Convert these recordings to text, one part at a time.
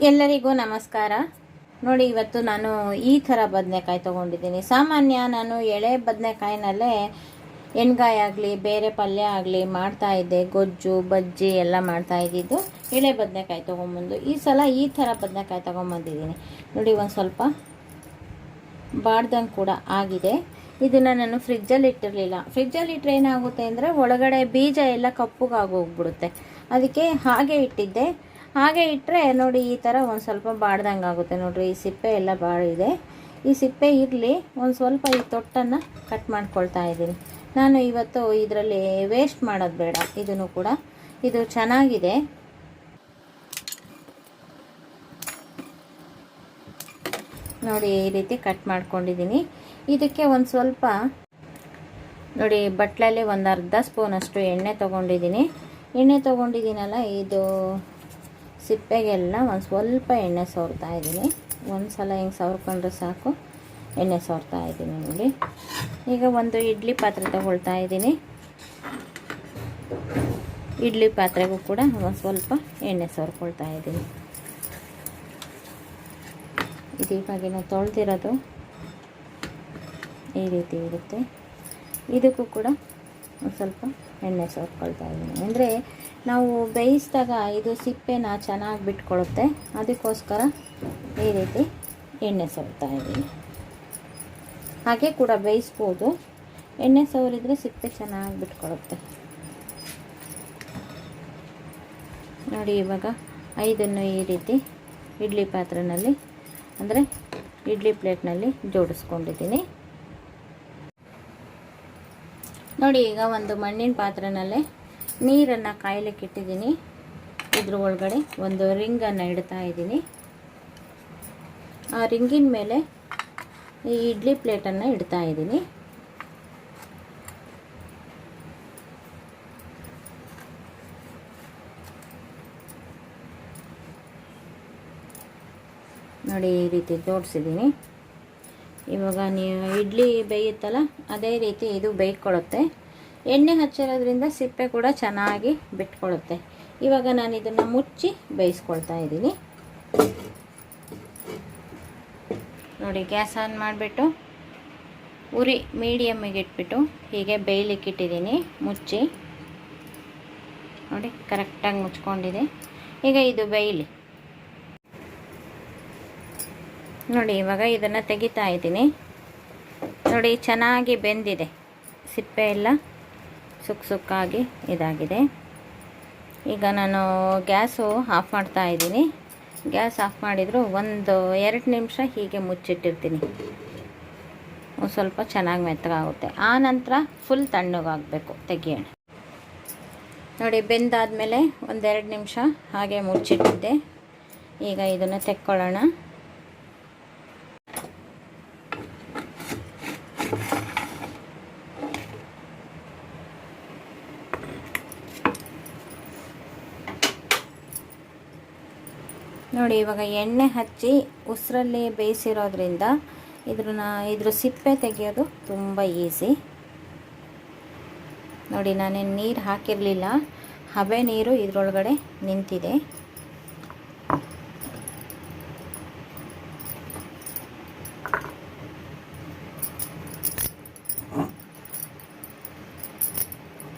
ಎಲ್ಲರಿಗೂ ನಮಸ್ಕಾರ. ನೋಡಿ, ಇವತ್ತು ನಾನು ಈ ಥರ ಬದನೆಕಾಯಿ ತೊಗೊಂಡಿದ್ದೀನಿ. ಸಾಮಾನ್ಯ ನಾನು ಎಳೆ ಬದನೆಕಾಯಿನಲ್ಲೇ ಎಣ್ಗಾಯಿ ಆಗಲಿ ಬೇರೆ ಪಲ್ಯ ಆಗಲಿ ಮಾಡ್ತಾಯಿದ್ದೆ. ಗೊಜ್ಜು ಬಜ್ಜಿ ಎಲ್ಲ ಮಾಡ್ತಾಯಿದ್ದಿದ್ದು ಎಳೆ ಬದನೆಕಾಯಿ ತೊಗೊಂಬಂದು ಈ ಸಲ ಈ ಥರ ಬದನೆಕಾಯಿ ತೊಗೊಂಬಂದಿದ್ದೀನಿ. ನೋಡಿ, ಒಂದು ಸ್ವಲ್ಪ ಬಾಡ್ದಂಗೆ ಕೂಡ ಆಗಿದೆ. ಇದನ್ನು ನಾನು ಫ್ರಿಜ್ಜಲ್ಲಿ ಇಟ್ಟಿರಲಿಲ್ಲ. ಫ್ರಿಜ್ಜಲ್ಲಿ ಇಟ್ಟರೆ ಏನಾಗುತ್ತೆ ಅಂದರೆ ಒಳಗಡೆ ಬೀಜ ಎಲ್ಲ ಕಪ್ಪುಗಾಗೋಗ್ಬಿಡುತ್ತೆ. ಅದಕ್ಕೆ ಹಾಗೆ ಇಟ್ಟಿದ್ದೆ. ಹಾಗೆ ಇಟ್ಟರೆ ನೋಡಿ ಈ ಥರ ಒಂದು ಸ್ವಲ್ಪ ಬಾಡ್ದಂಗೆ ಆಗುತ್ತೆ. ನೋಡಿರಿ, ಈ ಸಿಪ್ಪೆ ಎಲ್ಲ ಬಾಡಿದೆ. ಈ ಸಿಪ್ಪೆ ಇರಲಿ, ಒಂದು ಸ್ವಲ್ಪ ಈ ತೊಟ್ಟನ್ನು ಕಟ್ ಮಾಡ್ಕೊಳ್ತಾ ಇದ್ದೀನಿ. ನಾನು ಇವತ್ತು ಇದರಲ್ಲಿ ವೇಸ್ಟ್ ಮಾಡೋದು ಬೇಡ. ಇದನ್ನು ಕೂಡ ಇದು ಚೆನ್ನಾಗಿದೆ. ನೋಡಿ, ಈ ರೀತಿ ಕಟ್ ಮಾಡ್ಕೊಂಡಿದ್ದೀನಿ. ಇದಕ್ಕೆ ಒಂದು ಸ್ವಲ್ಪ ನೋಡಿ ಬಟ್ಲಲ್ಲಿ ಒಂದು ಅರ್ಧ ಸ್ಪೂನಷ್ಟು ಎಣ್ಣೆ ತೊಗೊಂಡಿದ್ದೀನಿ. ಎಣ್ಣೆ ತೊಗೊಂಡಿದ್ದೀನಲ್ಲ, ಇದು ಸಿಪ್ಪೆಗೆಲ್ಲ ಒಂದು ಸ್ವಲ್ಪ ಎಣ್ಣೆ ಸವರ್ತಾ ಇದ್ದೀನಿ. ಒಂದು ಸಲ ಹಿಂಗೆ ಸವರ್ಕೊಂಡ್ರೆ ಸಾಕು, ಎಣ್ಣೆ ಸವರ್ತಾ ಇದ್ದೀನಿ. ನೋಡಿ, ಈಗ ಒಂದು ಇಡ್ಲಿ ಪಾತ್ರೆ ತಗೊಳ್ತಾ ಇದ್ದೀನಿ. ಇಡ್ಲಿ ಪಾತ್ರೆಗೂ ಕೂಡ ಒಂದು ಸ್ವಲ್ಪ ಎಣ್ಣೆ ಸವರ್ಕೊಳ್ತಾ ಇದ್ದೀನಿ. ಇದೀಗಾಗಿನ ತೊಳೆದಿರೋದು ಈ ರೀತಿ ಇರುತ್ತೆ. ಇದಕ್ಕೂ ಕೂಡ ಒಂದು ಸ್ವಲ್ಪ ಎಣ್ಣೆ ಸವರ್ಕೊಳ್ತಾ ಇದ್ದೀನಿ. ಅಂದರೆ ನಾವು ಬೇಯಿಸಿದಾಗ ಇದು ಸಿಪ್ಪೆನ ಚೆನ್ನಾಗಿ ಬಿಟ್ಕೊಳ್ಳುತ್ತೆ. ಅದಕ್ಕೋಸ್ಕರ ಈ ರೀತಿ ಎಣ್ಣೆ ಸವರ್ತಾ ಇದ್ದೀನಿ. ಹಾಗೆ ಕೂಡ ಬೇಯಿಸ್ಬೋದು. ಎಣ್ಣೆ ಸವರಿದರೆ ಸಿಪ್ಪೆ ಚೆನ್ನಾಗಿ ಬಿಟ್ಕೊಳ್ಳುತ್ತೆ. ನೋಡಿ, ಇವಾಗ ಐದನ್ನು ಈ ರೀತಿ ಇಡ್ಲಿ ಪಾತ್ರೆಯಲ್ಲಿ ಅಂದರೆ ಇಡ್ಲಿ ಪ್ಲೇಟ್ನಲ್ಲಿ ಜೋಡಿಸ್ಕೊಂಡಿದ್ದೀನಿ. ನೋಡಿ, ಈಗ ಒಂದು ಮಣ್ಣಿನ ಪಾತ್ರೆಯಲ್ಲೇ ನೀರನ್ನು ಕಾಯಲಿಕ್ಕೆ ಇಟ್ಟಿದ್ದೀನಿ. ಇದ್ರ ಒಳಗಡೆ ಒಂದು ರಿಂಗನ್ನು ಇಡ್ತಾ ಇದ್ದೀನಿ. ಆ ರಿಂಗಿನ ಮೇಲೆ ಈ ಇಡ್ಲಿ ಪ್ಲೇಟನ್ನು ಇಡ್ತಾ ಇದ್ದೀನಿ. ನೋಡಿ, ಈ ರೀತಿ ಜೋಡಿಸಿದ್ದೀನಿ. ಇವಾಗ ನೀವು ಇಡ್ಲಿ ಬೇಯುತ್ತಲ್ಲ, ಅದೇ ರೀತಿ ಇದು ಬೇಯ್ಕೊಳ್ಳುತ್ತೆ. ಎಣ್ಣೆ ಹಚ್ಚಿರೋದ್ರಿಂದ ಸಿಪ್ಪೆ ಕೂಡ ಚೆನ್ನಾಗಿ ಬಿಟ್ಕೊಳ್ಳುತ್ತೆ. ಇವಾಗ ನಾನು ಇದನ್ನು ಮುಚ್ಚಿ ಬೇಯಿಸ್ಕೊಳ್ತಾ ಇದ್ದೀನಿ. ನೋಡಿ, ಗ್ಯಾಸ್ ಆನ್ ಮಾಡಿಬಿಟ್ಟು ಉರಿ ಮೀಡಿಯಮ್ಮಿಗೆ ಇಟ್ಬಿಟ್ಟು ಹೀಗೆ ಬೇಯಲಿಕ್ಕೆ ಇಟ್ಟಿದ್ದೀನಿ ಮುಚ್ಚಿ. ನೋಡಿ, ಕರೆಕ್ಟಾಗಿ ಮುಚ್ಕೊಂಡಿದೆ. ಈಗ ಇದು ಬೇಯಲಿ. ನೋಡಿ, ಇವಾಗ ಇದನ್ನು ತೆಗಿತಾ ಇದ್ದೀನಿ. ನೋಡಿ, ಚೆನ್ನಾಗಿ ಬೆಂದಿದೆ. ಸಿಪ್ಪೆ ಎಲ್ಲ ಸುಕ್ಕ ಸುಕ್ಕಾಗಿ ಇದಾಗಿದೆ. ಈಗ ನಾನು ಗ್ಯಾಸು ಆಫ್ ಮಾಡ್ತಾ ಇದ್ದೀನಿ. ಗ್ಯಾಸ್ ಆಫ್ ಮಾಡಿದ್ರು ಒಂದು 2 ನಿಮಿಷ ಹೀಗೆ ಮುಚ್ಚಿಟ್ಟಿರ್ತೀನಿ. ಒಂದು ಸ್ವಲ್ಪ ಚೆನ್ನಾಗಿ ಮೆತ್ತಗಾಗುತ್ತೆ. ಆ ನಂತರ ಫುಲ್ ತಣ್ಣಗಾಗಬೇಕು, ತೆಗಿಯೋಣ. ನೋಡಿ, ಬೆಂದಾದಮೇಲೆ ಒಂದು 2 ನಿಮಿಷ ಹಾಗೆ ಮುಚ್ಚಿಟ್ಟಿದ್ದೆ. ಈಗ ಇದನ್ನು ತೆಕ್ಕೊಳ್ಳೋಣ. ನೋಡಿ, ಇವಾಗ ಎಣ್ಣೆ ಹಚ್ಚಿ ಉಸಿರಲ್ಲಿ ಬೇಯಿಸಿರೋದ್ರಿಂದ ಇದ್ರ ಸಿಪ್ಪೆ ತೆಗೆಯೋದು ತುಂಬ ಈಸಿ. ನೋಡಿ, ನಾನೇನು ನೀರು ಹಾಕಿರಲಿಲ್ಲ. ಹಬೆ ನೀರು ಇದರೊಳಗಡೆ ನಿಂತಿದೆ.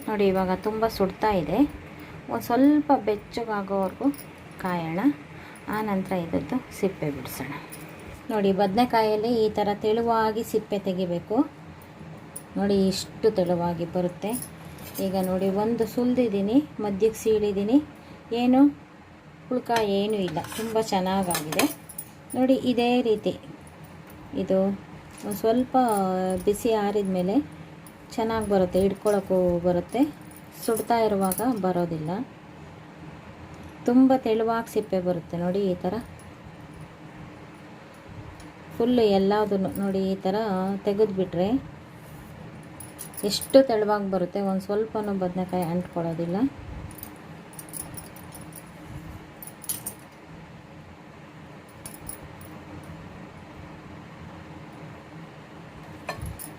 ನೋಡಿ, ಇವಾಗ ತುಂಬ ಸುಡ್ತಾ ಇದೆ. ಒಂದು ಸ್ವಲ್ಪ ಬೆಚ್ಚಗಾಗೋವರೆಗೂ ಕಾಯೋಣ. ಆ ನಂತರ ಇದದ್ದು ಸಿಪ್ಪೆ ಬಿಡಿಸೋಣ. ನೋಡಿ, ಬದನೆಕಾಯಲ್ಲಿ ಈ ಥರ ತೆಳುವಾಗಿ ಸಿಪ್ಪೆ ತೆಗಿಬೇಕು. ನೋಡಿ, ಇಷ್ಟು ತೆಳುವಾಗಿ ಬರುತ್ತೆ. ಈಗ ನೋಡಿ, ಒಂದು ಸುಲಿದಿದ್ದೀನಿ, ಮಧ್ಯಕ್ಕೆ ಸೀಳಿದ್ದೀನಿ. ಏನು ಹುಳ್ಕ ಏನೂ ಇಲ್ಲ, ತುಂಬ ಚೆನ್ನಾಗಾಗಿದೆ. ನೋಡಿ, ಇದೇ ರೀತಿ ಇದು ಒಂದು ಸ್ವಲ್ಪ ಬಿಸಿ ಆರಿದ ಮೇಲೆ ಚೆನ್ನಾಗಿ ಬರುತ್ತೆ. ಹಿಡ್ಕೊಳಕ್ಕೂ ಬರುತ್ತೆ, ಸುಡ್ತಾ ಇರುವಾಗ ಬರೋದಿಲ್ಲ. ತುಂಬ ತೆಳುವಾಗಿ ಸಿಪ್ಪೆ ಬರುತ್ತೆ. ನೋಡಿ, ಈ ಥರ ಫುಲ್ಲು ಎಲ್ಲದನ್ನು ನೋಡಿ ಈ ಥರ ತೆಗೆದುಬಿಟ್ರೆ ಎಷ್ಟು ತೆಳುವಾಗಿ ಬರುತ್ತೆ. ಒಂದು ಸ್ವಲ್ಪನೂ ಬದನೆಕಾಯಿ ಅಂಟ್ಕೊಳ್ಳೋದಿಲ್ಲ.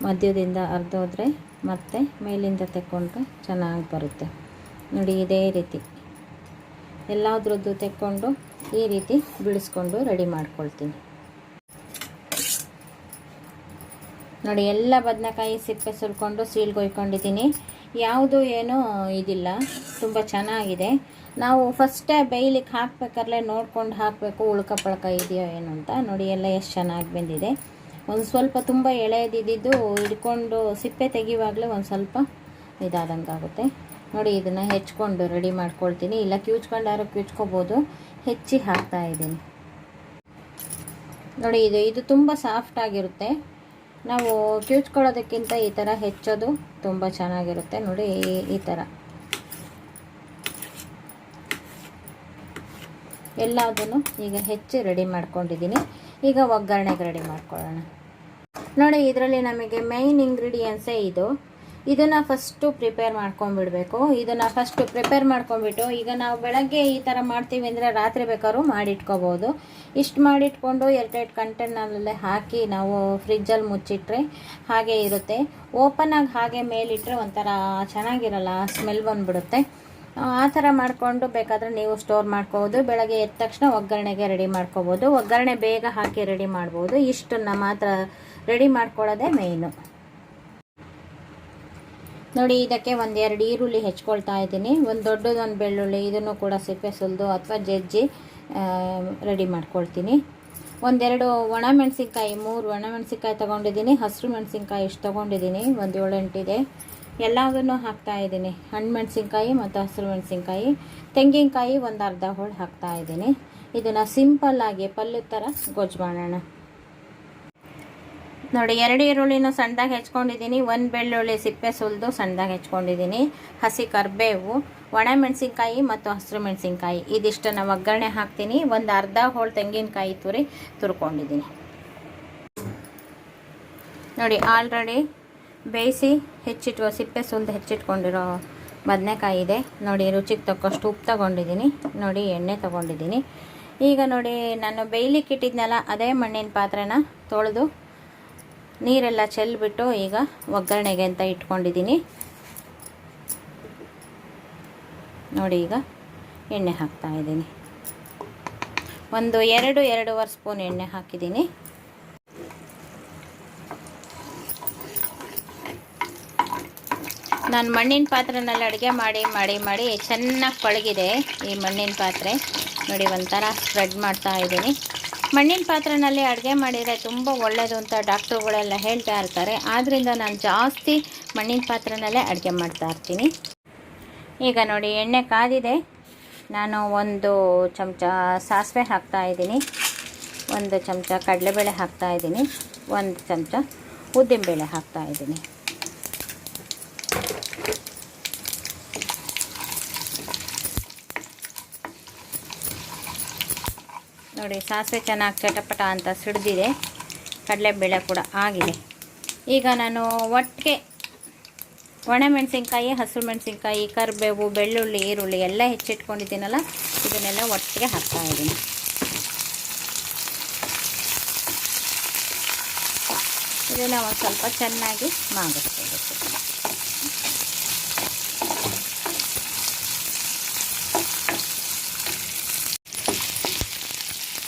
ಮಧ್ಯದಿಂದ ಅರ್ಧೋದ್ರೆ ಮತ್ತೆ ಮೇಲಿಂದ ತೆಕ್ಕೊಂಡ್ರೆ ಚೆನ್ನಾಗಿ ಬರುತ್ತೆ. ನೋಡಿ, ಇದೇ ರೀತಿ ಎಲ್ಲದ್ರದ್ದು ತೆಕ್ಕೊಂಡು ಈ ರೀತಿ ಬಿಡಿಸ್ಕೊಂಡು ರೆಡಿ ಮಾಡ್ಕೊಳ್ತೀನಿ. ನೋಡಿ ಎಲ್ಲ ಬದನೆಕಾಯಿ ಸಿಪ್ಪೆ ಸುಲ್ಕೊಂಡು ಸೀಳ್ಗೊಯ್ಕೊಂಡಿದ್ದೀನಿ. ಯಾವುದು ಏನೂ ಇದಿಲ್ಲ, ತುಂಬ ಚೆನ್ನಾಗಿದೆ. ನಾವು ಫಸ್ಟೇ ಬೇಯ್ಲಿಕ್ಕೆ ಹಾಕ್ಬೇಕಾದ್ರೆ ನೋಡ್ಕೊಂಡು ಹಾಕಬೇಕು ಉಳ್ಕ ಪಳ್ಕ ಇದೆಯೋ ಏನು ಅಂತ. ನೋಡಿ ಎಲ್ಲ ಎಷ್ಟು ಚೆನ್ನಾಗಿ ಬೆಂದಿದೆ. ಒಂದು ಸ್ವಲ್ಪ ತುಂಬ ಎಳೆದಿದ್ದು ಹಿಡ್ಕೊಂಡು ಸಿಪ್ಪೆ ತೆಗಿವಾಗಲೇ ಒಂದು ಸ್ವಲ್ಪ ಇದಾದಂಗೆ ಆಗುತ್ತೆ. ನೋಡಿ ಇದನ್ನು ಹೆಚ್ಕೊಂಡು ರೆಡಿ ಮಾಡ್ಕೊಳ್ತೀನಿ. ಇಲ್ಲ ಕ್ಯೂಚ್ಕೊಂಡಾರು ಕ್ಯೂಚ್ಕೋಬೋದು. ಹೆಚ್ಚಿ ಹಾಕ್ತಾಯಿದ್ದೀನಿ. ನೋಡಿ ಇದು ತುಂಬ ಸಾಫ್ಟಾಗಿರುತ್ತೆ. ನಾವು ಕ್ಯೂಚ್ಕೊಳ್ಳೋದಕ್ಕಿಂತ ಈ ಥರ ಹೆಚ್ಚೋದು ತುಂಬ ಚೆನ್ನಾಗಿರುತ್ತೆ. ನೋಡಿ ಈ ಥರ ಎಲ್ಲದನ್ನು ಈಗ ಹೆಚ್ಚಿ ರೆಡಿ ಮಾಡ್ಕೊಂಡಿದ್ದೀನಿ. ಈಗ ಒಗ್ಗರಣೆಗೆ ರೆಡಿ ಮಾಡ್ಕೊಳ್ಳೋಣ. ನೋಡಿ ಇದರಲ್ಲಿ ನಮಗೆ ಮೇಯ್ನ್ ಇಂಗ್ರೀಡಿಯೆಂಟ್ಸೇ ಇದನ್ನು ಫಸ್ಟು ಪ್ರಿಪೇರ್ ಮಾಡ್ಕೊಂಬಿಡಬೇಕು. ಇದನ್ನು ಫಸ್ಟು ಪ್ರಿಪೇರ್ ಮಾಡ್ಕೊಂಬಿಟ್ಟು ಈಗ ನಾವು ಬೆಳಗ್ಗೆ ಈ ಥರ ಮಾಡ್ತೀವಿ ಅಂದರೆ ರಾತ್ರಿ ಬೇಕಾದ್ರೂ ಮಾಡಿಟ್ಕೋಬೋದು. ಇಷ್ಟು ಮಾಡಿಟ್ಕೊಂಡು ಏರ್ಟೈಟ್ ಕಂಟೈನರಲ್ಲೇ ಹಾಕಿ ನಾವು ಫ್ರಿಜ್ಜಲ್ಲಿ ಮುಚ್ಚಿಟ್ರೆ ಹಾಗೆ ಇರುತ್ತೆ. ಓಪನಾಗಿ ಹಾಗೆ ಮೇಲಿಟ್ಟರೆ ಒಂಥರ ಚೆನ್ನಾಗಿರಲ್ಲ, ಸ್ಮೆಲ್ ಬಂದುಬಿಡುತ್ತೆ. ಆ ಥರ ಮಾಡಿಕೊಂಡು ಬೇಕಾದರೆ ನೀವು ಸ್ಟೋರ್ ಮಾಡ್ಕೋಬೋದು. ಬೆಳಗ್ಗೆ ಎದ್ದ ತಕ್ಷಣ ಒಗ್ಗರಣೆಗೆ ರೆಡಿ ಮಾಡ್ಕೋಬೋದು. ಒಗ್ಗರಣೆ ಬೇಗ ಹಾಕಿ ರೆಡಿ ಮಾಡ್ಬೋದು. ಇಷ್ಟನ್ನು ಮಾತ್ರ ರೆಡಿ ಮಾಡ್ಕೊಳ್ಳೋದೇ ಮೇಯ್ನು. ನೋಡಿ ಇದಕ್ಕೆ ಒಂದೆರಡು ಈರುಳ್ಳಿ ಹೆಚ್ಕೊಳ್ತಾ ಇದ್ದೀನಿ. ಒಂದು ದೊಡ್ಡದೊಂದು ಬೆಳ್ಳುಳ್ಳಿ, ಇದನ್ನು ಕೂಡ ಸಿಪ್ಪೆ ಸುಲಿದು ಅಥವಾ ಜಜ್ಜಿ ರೆಡಿ ಮಾಡ್ಕೊಳ್ತೀನಿ. ಒಂದೆರಡು ಒಣಮೆಣಸಿನ್ಕಾಯಿ, 3 ಒಣಮೆಣಸಿನ್ಕಾಯಿ ತೊಗೊಂಡಿದ್ದೀನಿ. ಹಸಿರು ಮೆಣಸಿನ್ಕಾಯಿ ಇಷ್ಟು ತೊಗೊಂಡಿದ್ದೀನಿ, ಒಂದು 7-8 ಇದೆ. ಎಲ್ಲದನ್ನು ಹಾಕ್ತಾಯಿದ್ದೀನಿ. ಹಣ್ಣು ಮೆಣಸಿನ್ಕಾಯಿ ಮತ್ತು ಹಸಿರು ಮೆಣಸಿನ್ಕಾಯಿ, ತೆಂಗಿನಕಾಯಿ ಒಂದು ಅರ್ಧ ಹೋಳು ಹಾಕ್ತಾಯಿದ್ದೀನಿ. ಇದನ್ನು ಸಿಂಪಲ್ಲಾಗಿ ಪಲ್ಯದ ಥರ ಗೊಜ್ಜು ಮಾಡೋಣ. ನೋಡಿ 2 ಈರುಳ್ಳಿನೂ ಸಣ್ಣದಾಗಿ ಹೆಚ್ಕೊಂಡಿದ್ದೀನಿ. 1 ಬೆಳ್ಳುಳ್ಳಿ ಸಿಪ್ಪೆ ಸುಲಿದು ಸಣ್ಣದಾಗಿ ಹೆಚ್ಕೊಂಡಿದ್ದೀನಿ. ಹಸಿ ಕರಿಬೇವು, ಒಣಮೆಣಸಿನ್ಕಾಯಿ ಮತ್ತು ಹಸಿರು ಮೆಣಸಿನ್ಕಾಯಿ ಇದಿಷ್ಟನ್ನು ಒಗ್ಗರಣೆ ಹಾಕ್ತೀನಿ. ಒಂದು ಅರ್ಧ ಹೋಳು ತೆಂಗಿನಕಾಯಿ ತುರ್ಕೊಂಡಿದ್ದೀನಿ. ನೋಡಿ ಆಲ್ರೆಡಿ ಬೇಯಿಸಿ ಸಿಪ್ಪೆ ಸುಲಿದು ಹೆಚ್ಚಿಟ್ಕೊಂಡಿರೋ ಬದನೆಕಾಯಿ ಇದೆ. ನೋಡಿ ರುಚಿಗೆ ತಕ್ಕಷ್ಟು ಉಪ್ಪು ತೊಗೊಂಡಿದ್ದೀನಿ. ನೋಡಿ ಎಣ್ಣೆ ತೊಗೊಂಡಿದ್ದೀನಿ. ಈಗ ನೋಡಿ ನಾನು ಬೇಯ್ಲಿಕ್ಕೆ ಇಟ್ಟಿದ್ನಲ್ಲ ಅದೇ ಮಣ್ಣಿನ ಪಾತ್ರೆನ ತೊಳೆದು ನೀರೆಲ್ಲ ಚೆಲ್ಲಿಬಿಟ್ಟು ಈಗ ಒಗ್ಗರಣೆಗೆ ಅಂತ ಇಟ್ಕೊಂಡಿದ್ದೀನಿ. ನೋಡಿ ಈಗ ಎಣ್ಣೆ ಹಾಕ್ತಾಯಿದ್ದೀನಿ. ಒಂದು 2-2.5 ಸ್ಪೂನ್ ಎಣ್ಣೆ ಹಾಕಿದ್ದೀನಿ. ನಾನು ಮಣ್ಣಿನ ಪಾತ್ರೆನಲ್ಲಿ ಅಡುಗೆ ಮಾಡಿ ಚೆನ್ನಾಗಿ ಪಳಗಿದೆ ಈ ಮಣ್ಣಿನ ಪಾತ್ರೆ. ನೋಡಿ ಒಂಥರ ಸ್ಪ್ರೆಡ್ ಮಾಡ್ತಾ ಇದ್ದೀನಿ. ಮಣ್ಣಿನ ಪಾತ್ರೆನಲ್ಲಿ ಅಡುಗೆ ಮಾಡಿದರೆ ತುಂಬ ಒಳ್ಳೆಯದು ಅಂತ ಡಾಕ್ಟ್ರುಗಳೆಲ್ಲ ಹೇಳ್ತಾ ಇರ್ತಾರೆ. ಆದ್ದರಿಂದ ನಾನು ಜಾಸ್ತಿ ಮಣ್ಣಿನ ಪಾತ್ರೆನಲ್ಲೇ ಅಡುಗೆ ಮಾಡ್ತಾ ಇರ್ತೀನಿ. ಈಗ ನೋಡಿ ಎಣ್ಣೆ ಕಾದಿದೆ. ನಾನು 1 ಚಮಚ ಸಾಸಿವೆ ಹಾಕ್ತಾಯಿದ್ದೀನಿ, 1 ಚಮಚ ಕಡಲೆಬೇಳೆ ಹಾಕ್ತಾಯಿದ್ದೀನಿ, 1 ಚಮಚ ಉದ್ದಿನಬೇಳೆ ಹಾಕ್ತಾಯಿದ್ದೀನಿ. ನೋಡಿ ಸಾಸಿವೆ ಚೆನ್ನಾಗಿ ಚಟಪಟ ಅಂತ ಸಿಡಿದಿದೆ. ಕಡಲೆಬೇಳೆ ಕೂಡ ಆಗಿದೆ. ಈಗ ನಾನು ಒಟ್ಟಿಗೆ ಒಣಮೆಣಸಿನ್ಕಾಯಿ, ಹಸಿರು ಮೆಣಸಿನ್ಕಾಯಿ, ಕರಿಬೇವು, ಬೆಳ್ಳುಳ್ಳಿ, ಈರುಳ್ಳಿ ಎಲ್ಲ ಹೆಚ್ಚಿಟ್ಕೊಂಡಿದ್ದೀನಲ್ಲ ಇದನ್ನೆಲ್ಲ ಒಟ್ಟಿಗೆ ಹಾಕ್ತಾಯಿದ್ದೀನಿ. ಇದನ್ನು ಒಂದು ಸ್ವಲ್ಪ ಚೆನ್ನಾಗಿ ಮಾಡಿಸ್ಕೋಬೇಕು.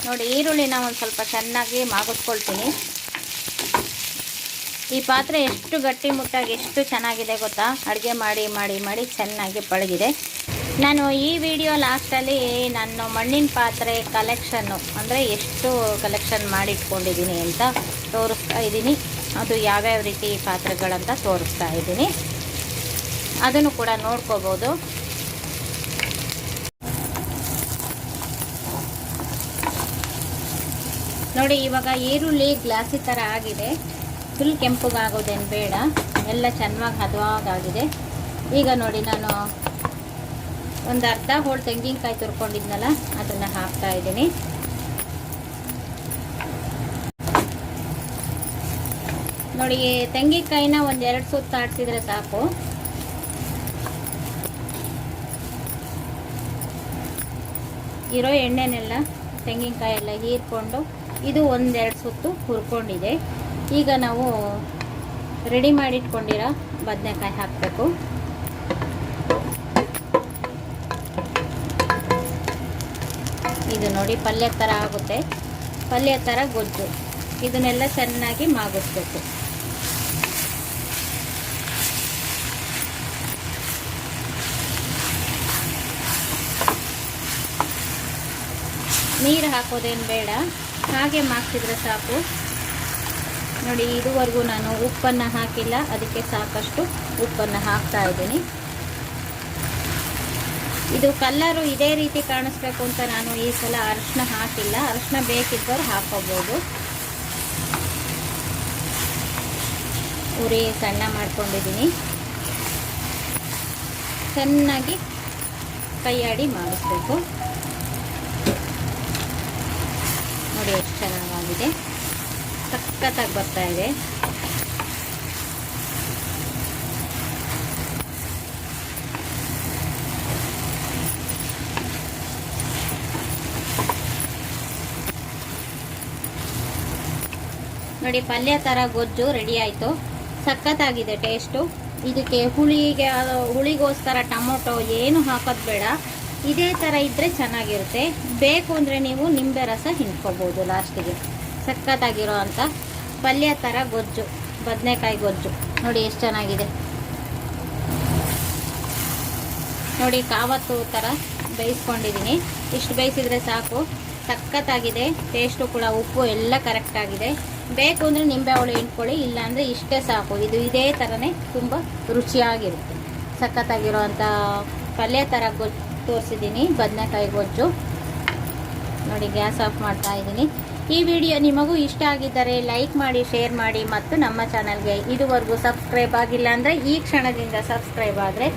ನೋಡಿ ಈರುಳ್ಳಿನ ಒಂದು ಸ್ವಲ್ಪ ಚೆನ್ನಾಗಿ ಮಾಗಿಸ್ಕೊಳ್ತೀನಿ. ಈ ಪಾತ್ರೆ ಎಷ್ಟು ಗಟ್ಟಿ ಮುಟ್ಟಾಗಿ ಎಷ್ಟು ಚೆನ್ನಾಗಿದೆ ಗೊತ್ತಾ, ಅಡುಗೆ ಮಾಡಿ ಚೆನ್ನಾಗಿ ಪಳಗಿದೆ. ನಾನು ಈ ವಿಡಿಯೋ ಲಾಸ್ಟಲ್ಲಿ ನಾನು ಮಣ್ಣಿನ ಪಾತ್ರೆ ಕಲೆಕ್ಷನ್ನು ಅಂದರೆ ಎಷ್ಟು ಕಲೆಕ್ಷನ್ ಮಾಡಿಟ್ಕೊಂಡಿದ್ದೀನಿ ಅಂತ ತೋರಿಸ್ತಾ ಇದ್ದೀನಿ. ಅದು ಯಾವ್ಯಾವ ರೀತಿ ಪಾತ್ರೆಗಳಂತ ತೋರಿಸ್ತಾ ಇದ್ದೀನಿ, ಅದನ್ನು ಕೂಡ ನೋಡ್ಕೋಬೋದು. ನೋಡಿ ಇವಾಗ ಈರುಳ್ಳಿ ಗ್ಲಾಸಿ ಥರ ಆಗಿದೆ. ಫುಲ್ ಕೆಂಪಗಾಗೋದೇನು ಬೇಡ, ಎಲ್ಲ ಚೆನ್ನಾಗಿ ಹದವಾಗಿದೆ. ಈಗ ನೋಡಿ ನಾನು ಒಂದು ಅರ್ಧ ಹೋಳು ತೆಂಗಿನಕಾಯಿ ತುರ್ಕೊಂಡಿದ್ನಲ್ಲ ಅದನ್ನು ಹಾಕ್ತಾ ಇದ್ದೀನಿ. ನೋಡಿ ತೆಂಗಿನಕಾಯಿನ ಒಂದು 2 ಸುತ್ತು ಆಡಿಸಿದ್ರೆ ಸಾಕು. ಇರೋ ಎಣ್ಣೆನೆಲ್ಲ ತೆಂಗಿನಕಾಯಿ ಎಲ್ಲ ಹೀರ್ಕೊಂಡು ಇದು 1-2 ಸುತ್ತು ಹುರ್ಕೊಂಡಿದೆ. ಈಗ ನಾವು ರೆಡಿ ಮಾಡಿಟ್ಕೊಂಡಿರೋ ಬದನೆಕಾಯಿ ಹಾಕಬೇಕು. ಇದು ನೋಡಿ ಪಲ್ಯ ಥರ ಆಗುತ್ತೆ, ಪಲ್ಯ ಥರ ಗೊಜ್ಜು. ಇದನ್ನೆಲ್ಲ ಚೆನ್ನಾಗಿ ಮಾಗಿಸ್ಬೇಕು. ನೀರು ಹಾಕೋದೇನು ಬೇಡ, ಹಾಗೆ ಮಾಗ್ಸಿದ್ರೆ ಸಾಕು. ನೋಡಿ ಇದುವರೆಗೂ ನಾನು ಉಪ್ಪನ್ನು ಹಾಕಿಲ್ಲ, ಅದಕ್ಕೆ ಸಾಕಷ್ಟು ಉಪ್ಪನ್ನು ಹಾಕ್ತಾ ಇದ್ದೀನಿ. ಇದು ಕಲ್ಲರು ಇದೇ ರೀತಿ ಕಾಣಿಸ್ಬೇಕು ಅಂತ ನಾನು ಈ ಸಲ ಅರಿಶಿನ ಹಾಕಿಲ್ಲ. ಅರಿಶಿನ ಬೇಕಿದ್ದವ್ರು ಹಾಕೋಬೋದು. ಉರಿ ಸಣ್ಣ ಮಾಡ್ಕೊಂಡಿದ್ದೀನಿ. ಚೆನ್ನಾಗಿ ಕೈಯಾಡಿ ಮಾಡಿಸ್ಬೇಕು. ನೋಡಿ ಎಷ್ಟು ಚೆನ್ನಾಗಿದೆ, ಸಖತ್ತಾಗಿ ಬರ್ತಾ ಇದೆ. ನೋಡಿ ಪಲ್ಯ ಥರ ಗೊಜ್ಜು ರೆಡಿ ಆಯಿತು. ಸಖತ್ತಾಗಿದೆ ಟೇಸ್ಟು. ಇದಕ್ಕೆ ಹುಳಿಗೋಸ್ಕರ ಟೊಮೊಟೊ ಏನು ಹಾಕೋದು ಬೇಡ. ಇದೇ ಥರ ಇದ್ದರೆ ಚೆನ್ನಾಗಿರುತ್ತೆ. ಬೇಕು ಅಂದರೆ ನೀವು ನಿಂಬೆ ರಸ ಹಿಂಡ್ಕೋಬೋದು ಲಾಸ್ಟಿಗೆ. ಸಖತ್ತಾಗಿರೋ ಅಂಥ ಪಲ್ಯ ಥರ ಗೊಜ್ಜು, ಬದನೆಕಾಯಿ ಗೊಜ್ಜು ನೋಡಿ ಎಷ್ಟು ಚೆನ್ನಾಗಿದೆ. ನೋಡಿ ಕಾವತ್ತು ಥರ ಬೇಯಿಸ್ಕೊಂಡಿದ್ದೀನಿ. ಇಷ್ಟು ಬೇಯಿಸಿದರೆ ಸಾಕು. ಸಖತ್ತಾಗಿದೆ. ಟೇಸ್ಟು ಕೂಡ ಉಪ್ಪು ಎಲ್ಲ ಕರೆಕ್ಟಾಗಿದೆ. ಬೇಕು ಅಂದರೆ ನಿಂಬೆ ಹುಳಿ ಹಿಂಡ್ಕೊಳ್ಳಿ, ಇಲ್ಲಾಂದರೆ ಇಷ್ಟೇ ಸಾಕು. ಇದು ಇದೇ ಥರನೇ ತುಂಬ ರುಚಿಯಾಗಿರುತ್ತೆ. ಸಖತ್ತಾಗಿರೋ ಅಂಥ ಪಲ್ಯ ಥರ ಗೊಜ್ಜು ತೋರಿಸಿದ್ದೀನಿ, ಬದನೆಕಾಯಿ ಗೊಜ್ಜು. ನೋಡಿ ಗ್ಯಾಸ್ ಆಫ್ ಮಾಡ್ತಾ ಇದ್ದೀನಿ. ಈ ವಿಡಿಯೋ ನಿಮಗೂ ಇಷ್ಟ ಆಗಿದ್ದರೆ ಲೈಕ್ ಮಾಡಿ, ಶೇರ್ ಮಾಡಿ ಮತ್ತು ನಮ್ಮ ಚಾನಲ್ಗೆ ಇದುವರೆಗೂ ಸಬ್ಸ್ಕ್ರೈಬ್ ಆಗಿಲ್ಲ ಅಂದರೆ ಈ ಕ್ಷಣದಿಂದ ಸಬ್ಸ್ಕ್ರೈಬ್ ಆದರೆ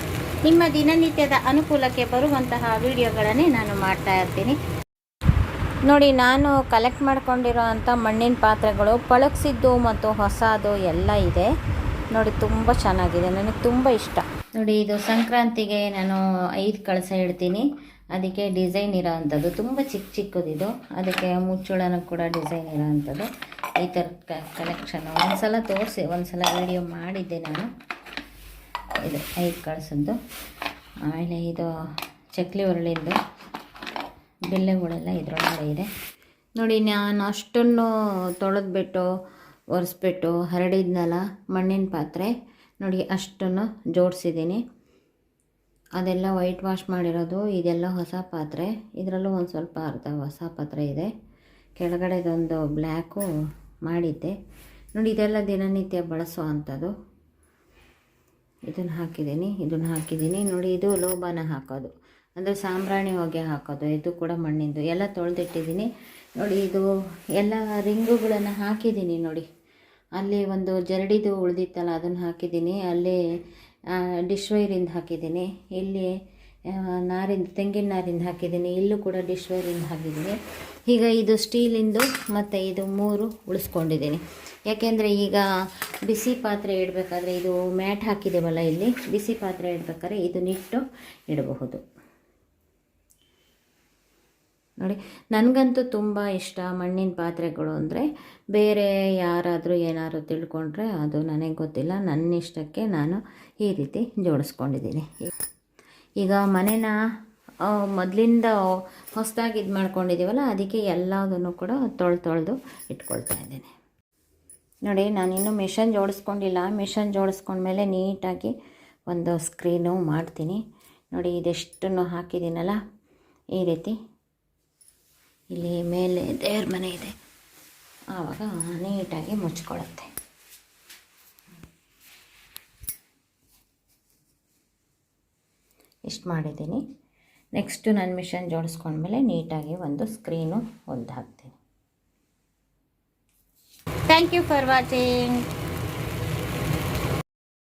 ನಿಮ್ಮ ದಿನನಿತ್ಯದ ಅನುಕೂಲಕ್ಕೆ ಬರುವಂತಹ ವಿಡಿಯೋಗಳನ್ನೇ ನಾನು ಮಾಡ್ತಾ ಇರ್ತೀನಿ. ನೋಡಿ ನಾನು ಕಲೆಕ್ಟ್ ಮಾಡ್ಕೊಂಡಿರೋ ಅಂಥ ಮಣ್ಣಿನ ಪಾತ್ರೆಗಳು ಪಳಗಿಸಿದ್ದು ಮತ್ತು ಹೊಸದು ಎಲ್ಲ ಇದೆ. ನೋಡಿ ತುಂಬ ಚೆನ್ನಾಗಿದೆ, ನನಗೆ ತುಂಬ ಇಷ್ಟ. ನೋಡಿ ಇದು ಸಂಕ್ರಾಂತಿಗೆ ನಾನು 5 ಕಳಸ ಇಡ್ತೀನಿ. ಅದಕ್ಕೆ ಡಿಸೈನ್ ಇರೋ ಅಂಥದ್ದು ತುಂಬ ಚಿಕ್ಕದಿದು. ಅದಕ್ಕೆ ಮುಚ್ಚುಳನೂ ಕೂಡ ಡಿಸೈನ್ ಇರೋ ಅಂಥದ್ದು. ಈ ಥರದ ಕಲೆಕ್ಷನ್ನು ಒಂದ್ಸಲ ತೋರಿಸಿ, ಒಂದ್ಸಲ ವಿಡಿಯೋ ಮಾಡಿದ್ದೆ ನಾನು. ಇದು 5 ಕಳಸದ್ದು. ಆಮೇಲೆ ಇದು ಚಕ್ಲಿ ಉರುಳಿಂದು ಬೆಲ್ಲೆಗಳೆಲ್ಲ ಇದರೊಳಗಡೆ ಇದೆ. ನೋಡಿ ನಾನು ಅಷ್ಟನ್ನು ತೊಳೆದ್ಬಿಟ್ಟು ಒರೆಸ್ಬಿಟ್ಟು ಹರಡಿದ್ನಲ್ಲ ಮಣ್ಣಿನ ಪಾತ್ರೆ, ನೋಡಿ ಅಷ್ಟನ್ನು ಜೋಡಿಸಿದ್ದೀನಿ. ಅದೆಲ್ಲ ವೈಟ್ ವಾಶ್ ಮಾಡಿರೋದು. ಇದೆಲ್ಲ ಹೊಸ ಪಾತ್ರೆ. ಇದರಲ್ಲೂ ಒಂದು ಸ್ವಲ್ಪ ಅರ್ಧ ಹೊಸ ಪಾತ್ರೆ ಇದೆ. ಕೆಳಗಡೆದೊಂದು ಬ್ಲ್ಯಾಕು ಮಾಡಿದ್ದೆ. ನೋಡಿ ಇದೆಲ್ಲ ದಿನನಿತ್ಯ ಬಳಸೋ ಅಂಥದ್ದು. ಇದನ್ನು ಹಾಕಿದ್ದೀನಿ. ನೋಡಿ ಇದು ಲೋಬಾನ ಹಾಕೋದು, ಅಂದರೆ ಸಾಂಬ್ರಾಣಿ ಹೊಗೆ ಹಾಕೋದು. ಇದು ಕೂಡ ಮಣ್ಣಿಂದು. ಎಲ್ಲ ತೊಳೆದಿಟ್ಟಿದ್ದೀನಿ. ನೋಡಿ ಇದು ಎಲ್ಲ ರಿಂಗುಗಳನ್ನು ಹಾಕಿದ್ದೀನಿ. ನೋಡಿ ಅಲ್ಲಿ ಒಂದು ಜರಡಿದು ಉಳಿದಿತ್ತಲ್ಲ ಅದನ್ನು ಹಾಕಿದ್ದೀನಿ. ಅಲ್ಲಿ ಡಿಶ್ ವೈರಿಂದ ಹಾಕಿದ್ದೀನಿ. ಇಲ್ಲಿ ತೆಂಗಿನ ನಾರಿಂದ ಹಾಕಿದ್ದೀನಿ. ಇಲ್ಲೂ ಕೂಡ ಡಿಶ್ ವೈರಿಂದ ಹಾಕಿದ್ದೀನಿ. ಈಗ ಇದು ಸ್ಟೀಲಿಂದು ಮತ್ತು ಇದು 3 ಉಳಿಸ್ಕೊಂಡಿದ್ದೀನಿ. ಯಾಕೆಂದರೆ ಈಗ ಬಿಸಿ ಪಾತ್ರೆ ಇಡಬೇಕಾದ್ರೆ ಇದು ಮ್ಯಾಟ್ ಹಾಕಿದ್ದೇವಲ್ಲ, ಇಲ್ಲಿ ಬಿಸಿ ಪಾತ್ರೆ ಇಡಬೇಕಾದ್ರೆ ಇದನ್ನಿಟ್ಟು ಇಡಬಹುದು. ನೋಡಿ ನನಗಂತೂ ತುಂಬ ಇಷ್ಟ ಮಣ್ಣಿನ ಪಾತ್ರೆಗಳು ಅಂದರೆ. ಬೇರೆ ಯಾರಾದರೂ ಏನಾದರೂ ತಿಳ್ಕೊಂಡ್ರೆ ಅದು ನನಗೆ ಗೊತ್ತಿಲ್ಲ. ನನ್ನ ಇಷ್ಟಕ್ಕೆ ನಾನು ಈ ರೀತಿ ಜೋಡಿಸ್ಕೊಂಡಿದ್ದೀನಿ. ಈಗ ಮನೇನ ಮೊದಲಿಂದ ಹೊಸದಾಗಿ ಇದು ಮಾಡ್ಕೊಂಡಿದ್ದೀವಲ್ಲ, ಅದಕ್ಕೆ ಎಲ್ಲದನ್ನು ಕೂಡ ತೊಳೆದು ಇಟ್ಕೊಳ್ತಾ ಇದ್ದೀನಿ. ನೋಡಿ ನಾನಿನ್ನೂ ಮಿಷನ್ ಜೋಡಿಸ್ಕೊಂಡಿಲ್ಲ. ಮಿಷನ್ ಜೋಡಿಸ್ಕೊಂಡ್ಮೇಲೆ ನೀಟಾಗಿ ಒಂದು ಸ್ಕ್ರೀನು ಮಾಡ್ತೀನಿ. ನೋಡಿ ಇದೆಷ್ಟನ್ನು ಹಾಕಿದ್ದೀನಲ್ಲ, ಈ ರೀತಿ ಇಲ್ಲಿ ಮೇಲೆ ದೇವ್ರ ಮನೆ ಇದೆ, ಆವಾಗ ನೀಟಾಗಿ ಮುಚ್ಕೊಳ್ಳುತ್ತೆ. ಇಷ್ಟು ಮಾಡಿದ್ದೀನಿ. ನೆಕ್ಸ್ಟು ನಾನು ಮಿಷನ್ ಜೋಡಿಸ್ಕೊಂಡ್ಮೇಲೆ ನೀಟಾಗಿ ಒಂದು ಸ್ಕ್ರೀನು ಹೊಲ್ದು ಹಾಕ್ತೀನಿ. Thank you for watching.